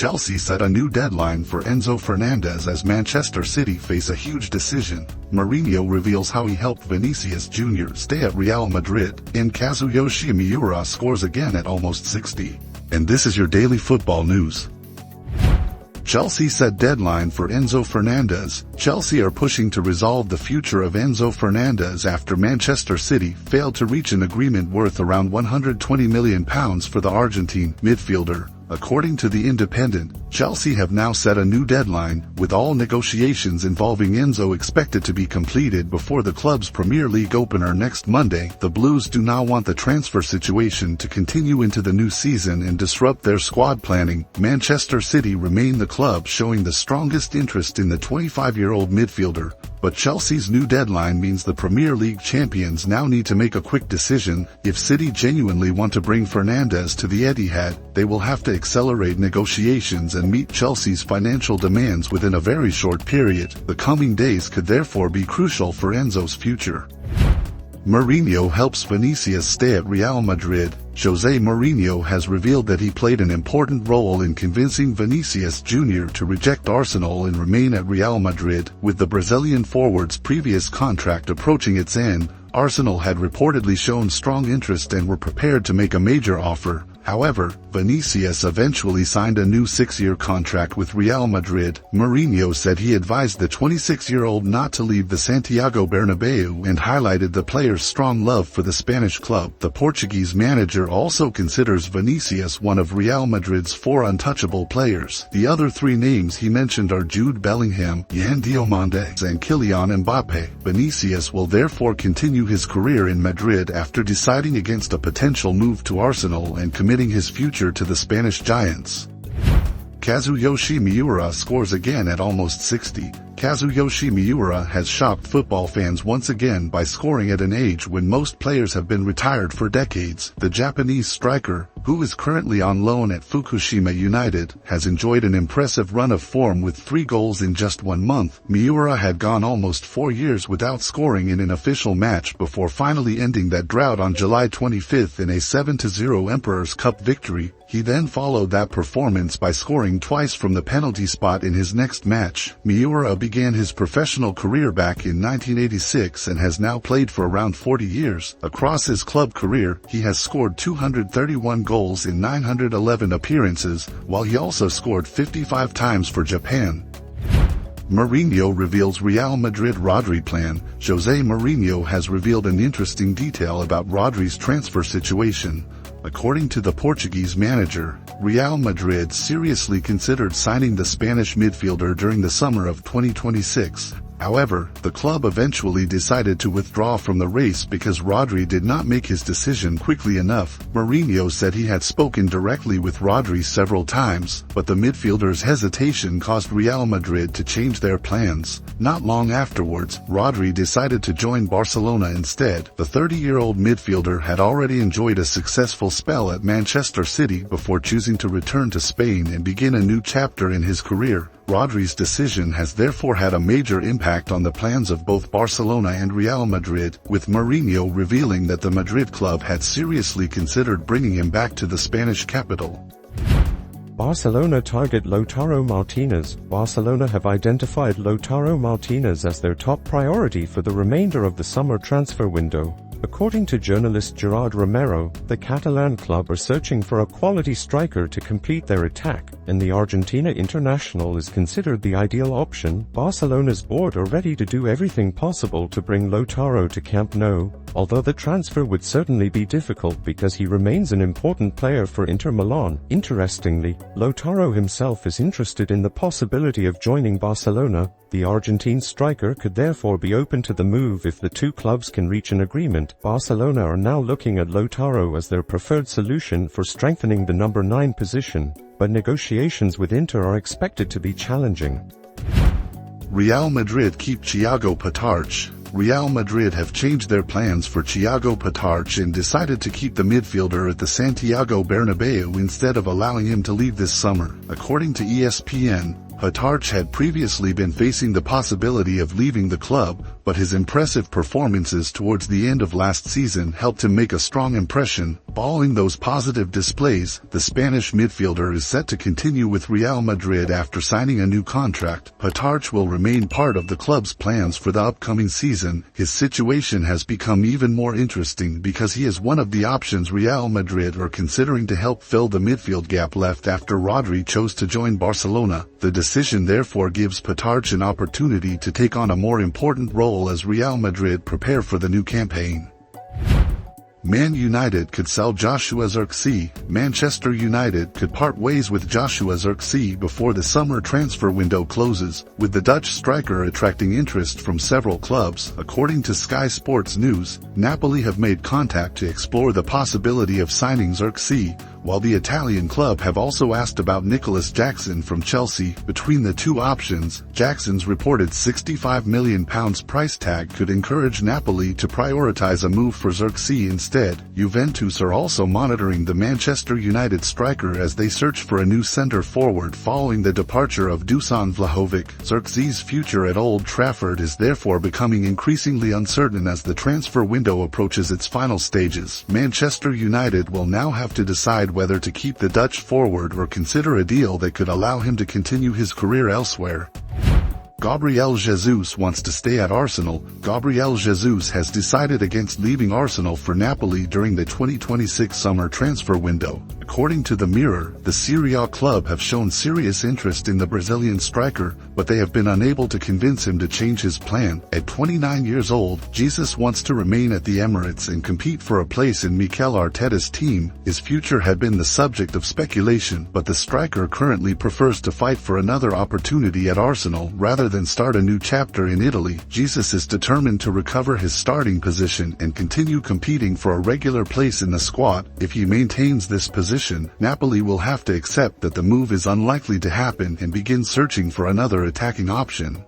Chelsea set a new deadline for Enzo Fernández as Manchester City face a huge decision. Mourinho reveals how he helped Vinícius Júnior stay at Real Madrid, and Kazuyoshi Miura scores again at almost 60. And this is your daily football news. Chelsea set deadline for Enzo Fernández. Chelsea are pushing to resolve the future of Enzo Fernández after Manchester City failed to reach an agreement worth around £120 million for the Argentine midfielder. According to The Independent, Chelsea have now set a new deadline, with all negotiations involving Enzo expected to be completed before the club's Premier League opener next Monday. The Blues do not want the transfer situation to continue into the new season and disrupt their squad planning. Manchester City remain the club showing the strongest interest in the 25-year-old midfielder, but Chelsea's new deadline means the Premier League champions now need to make a quick decision. If City genuinely want to bring Fernández to the Etihad, they will have to accelerate negotiations and meet Chelsea's financial demands within a very short period. The coming days could therefore be crucial for Enzo's future. Mourinho helps Vinícius stay at Real Madrid. Jose Mourinho has revealed that he played an important role in convincing Vinícius Júnior to reject Arsenal and remain at Real Madrid. With the Brazilian forward's previous contract approaching its end, Arsenal had reportedly shown strong interest and were prepared to make a major offer. However, Vinícius eventually signed a new 6-year contract with Real Madrid. Mourinho said he advised the 26-year-old not to leave the Santiago Bernabeu and highlighted the player's strong love for the Spanish club. The Portuguese manager also considers Vinícius one of Real Madrid's 4 untouchable players. The other 3 names he mentioned are Jude Bellingham, Yan Diomande, and Kylian Mbappe. Vinícius will therefore continue his career in Madrid after deciding against a potential move to Arsenal and committing his future to the Spanish giants. Kazuyoshi Miura scores again at almost 60. Kazuyoshi Miura has shocked football fans once again by scoring at an age when most players have been retired for decades. The Japanese striker, who is currently on loan at Fukushima United, has enjoyed an impressive run of form with 3 goals in just 1 month. Miura had gone almost 4 years without scoring in an official match before finally ending that drought on July 25 in a 7-0 Emperor's Cup victory. He then followed that performance by scoring twice from the penalty spot in his next match. Miura began his professional career back in 1986 and has now played for around 40 years. Across his club career, he has scored 231 goals in 911 appearances, while he also scored 55 times for Japan. Mourinho reveals Real Madrid Rodri plan. Jose Mourinho has revealed an interesting detail about Rodri's transfer situation. According to the Portuguese manager, Real Madrid seriously considered signing the Spanish midfielder during the summer of 2026. However, the club eventually decided to withdraw from the race because Rodri did not make his decision quickly enough. Mourinho said he had spoken directly with Rodri several times, but the midfielder's hesitation caused Real Madrid to change their plans. Not long afterwards, Rodri decided to join Barcelona instead. The 30-year-old midfielder had already enjoyed a successful spell at Manchester City before choosing to return to Spain and begin a new chapter in his career. Rodri's decision has therefore had a major impact on the plans of both Barcelona and Real Madrid, with Mourinho revealing that the Madrid club had seriously considered bringing him back to the Spanish capital. Barcelona target Lautaro Martinez. Barcelona have identified Lautaro Martinez as their top priority for the remainder of the summer transfer window. According to journalist Gerard Romero, the Catalan club are searching for a quality striker to complete their attack, and the Argentina international is considered the ideal option. Barcelona's board are ready to do everything possible to bring Lautaro to Camp Nou, although the transfer would certainly be difficult because he remains an important player for Inter Milan. Interestingly, Lautaro himself is interested in the possibility of joining Barcelona. The Argentine striker could therefore be open to the move if the 2 clubs can reach an agreement. Barcelona are now looking at Lautaro as their preferred solution for strengthening the number 9 position, but negotiations with Inter are expected to be challenging. Real Madrid keep Thiago Pitarch. Real Madrid have changed their plans for Thiago Pitarch and decided to keep the midfielder at the Santiago Bernabeu instead of allowing him to leave this summer. According to ESPN, Pitarch had previously been facing the possibility of leaving the club, but his impressive performances towards the end of last season helped him make a strong impression. Following those positive displays, the Spanish midfielder is set to continue with Real Madrid after signing a new contract. Petarch will remain part of the club's plans for the upcoming season. His situation has become even more interesting because he is one of the options Real Madrid are considering to help fill the midfield gap left after Rodri chose to join Barcelona. The decision therefore gives Petarch an opportunity to take on a more important role as Real Madrid prepare for the new campaign. Man United could sell Joshua Zirkzee. Manchester United could part ways with Joshua Zirkzee before the summer transfer window closes, with the Dutch striker attracting interest from several clubs. According to Sky Sports News, Napoli have made contact to explore the possibility of signing Zirkzee, while the Italian club have also asked about Nicolas Jackson from Chelsea. Between the two options, Jackson's reported £65 million price tag could encourage Napoli to prioritize a move for Zirkzee instead. Juventus are also monitoring the Manchester United striker as they search for a new centre-forward following the departure of Dusan Vlahovic. Zirkzee's future at Old Trafford is therefore becoming increasingly uncertain as the transfer window approaches its final stages. Manchester United will now have to decide whether to keep the Dutch forward or consider a deal that could allow him to continue his career elsewhere. Gabriel Jesus wants to stay at Arsenal. Gabriel Jesus has decided against leaving Arsenal for Napoli during the 2026 summer transfer window. According to the Mirror, the Serie A club have shown serious interest in the Brazilian striker, but they have been unable to convince him to change his plan. At 29 years old, Jesus wants to remain at the Emirates and compete for a place in Mikel Arteta's team. His future had been the subject of speculation, but the striker currently prefers to fight for another opportunity at Arsenal rather than start a new chapter in Italy. Jesus is determined to recover his starting position and continue competing for a regular place in the squad. If he maintains this position, Napoli will have to accept that the move is unlikely to happen and begin searching for another attacking option.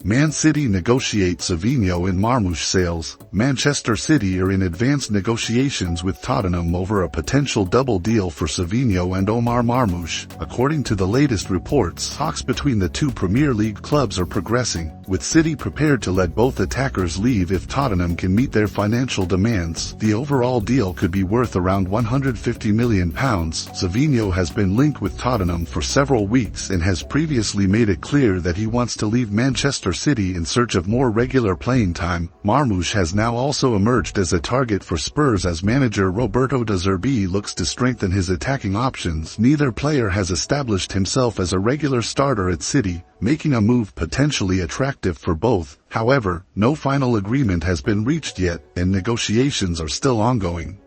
Man City negotiate Savinho and Marmoush sales. Manchester City are in advanced negotiations with Tottenham over a potential double deal for Savinho and Omar Marmoush. According to the latest reports, talks between the two Premier League clubs are progressing, with City prepared to let both attackers leave if Tottenham can meet their financial demands. The overall deal could be worth around £150 million. Savinho has been linked with Tottenham for several weeks and has previously made it clear that he wants to leave Manchester City in search of more regular playing time. Marmoush has now also emerged as a target for Spurs as manager Roberto De Zerbi looks to strengthen his attacking options. Neither player has established himself as a regular starter at City, making a move potentially attractive for both. However, no final agreement has been reached yet, and negotiations are still ongoing.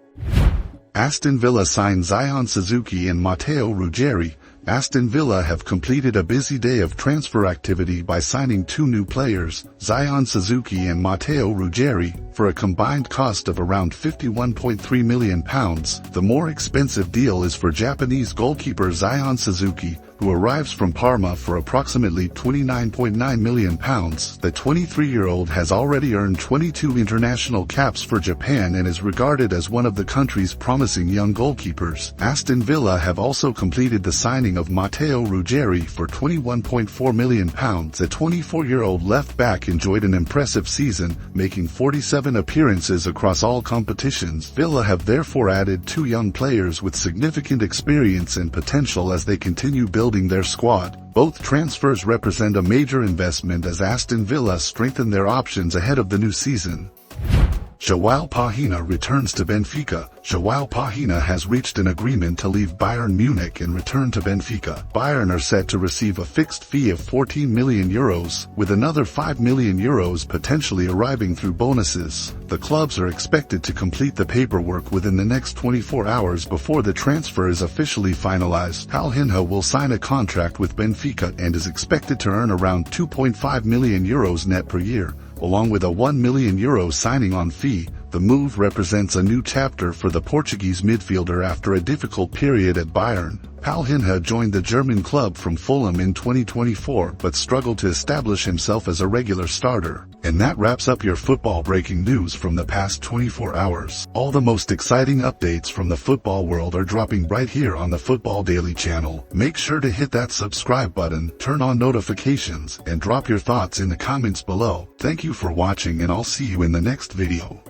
Aston Villa signed Zion Suzuki and Matteo Ruggeri. Aston Villa have completed a busy day of transfer activity by signing two new players, Zion Suzuki and Matteo Ruggeri, for a combined cost of around £51.3 million. The more expensive deal is for Japanese goalkeeper Zion Suzuki, who arrives from Parma for approximately £29.9 million. The 23-year-old has already earned 22 international caps for Japan and is regarded as one of the country's promising young goalkeepers. Aston Villa have also completed the signing of Matteo Ruggeri for £21.4 million. The 24-year-old left-back enjoyed an impressive season, making 47 appearances across all competitions. Villa have therefore added two young players with significant experience and potential as they continue building their squad. Both transfers represent a major investment as Aston Villa strengthen their options ahead of the new season. João Pahina returns to Benfica. João Pahina has reached an agreement to leave Bayern Munich and return to Benfica. Bayern are set to receive a fixed fee of €14 million, with another €5 million potentially arriving through bonuses. The clubs are expected to complete the paperwork within the next 24 hours before the transfer is officially finalized. Pahina will sign a contract with Benfica and is expected to earn around €2.5 million net per year, along with a €1 million signing-on fee. The move represents a new chapter for the Portuguese midfielder after a difficult period at Bayern. Pahina joined the German club from Fulham in 2024 but struggled to establish himself as a regular starter. And that wraps up your football breaking news from the past 24 hours. All the most exciting updates from the football world are dropping right here on the Football Daily channel. Make sure to hit that subscribe button, turn on notifications, and drop your thoughts in the comments below. Thank you for watching, and I'll see you in the next video.